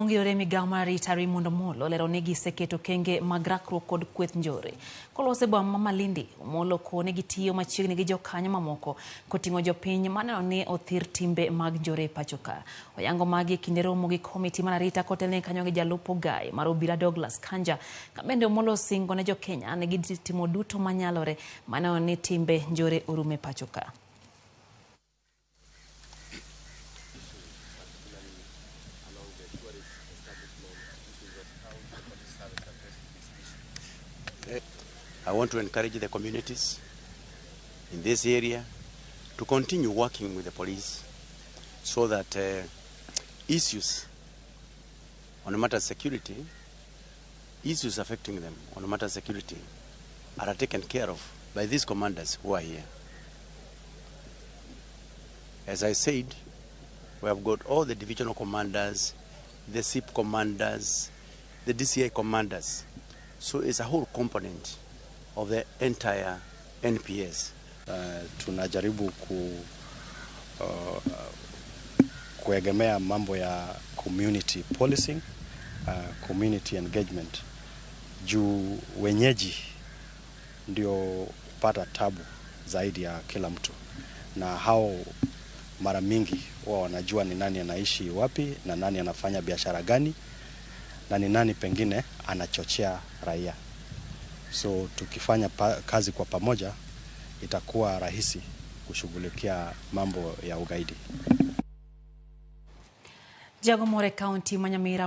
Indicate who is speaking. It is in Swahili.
Speaker 1: Mongiyore migawo mar arita Raymond Omollo lero ni giseketo kenge mag rakruok kod kweth njore. Kolose boma Malindi, Omollo kone gitiyo machiegni gi jokanyo mamoko koting'o jopiny maneno ni othir timbe mag njore pachoka. Oyango magi kinde romo gi komiti mar arita kotelne kanyo gi jalupo gai mar obila Douglas Kanja. Kabende Omollo singo ne jokenya ne gitimo duto manyalore maneno ni timbe njore orume pachoka.
Speaker 2: I want to encourage the communities in this area to continue working with the police so that issues on matter security, issues affecting them on matter security are taken care of by these commanders who are here. As I said, we have got all the divisional commanders, the SIP commanders, the DCI commanders. So it's a whole component of the entire NPS.
Speaker 3: Tunajaribu kuegemea mambo ya community policing, community engagement. Juu wenyeji ndio pata tabu zaidi ya kila mtu. Na hao mara mingi wao wanajua ni nani anaishi wapi na nani anafanya biashara gani na ni nani pengine anachochea raia. So tukifanya kazi kwa pamoja itakuwa rahisi kushughulikia mambo ya ugaidi.
Speaker 1: Jagomore County Manyamira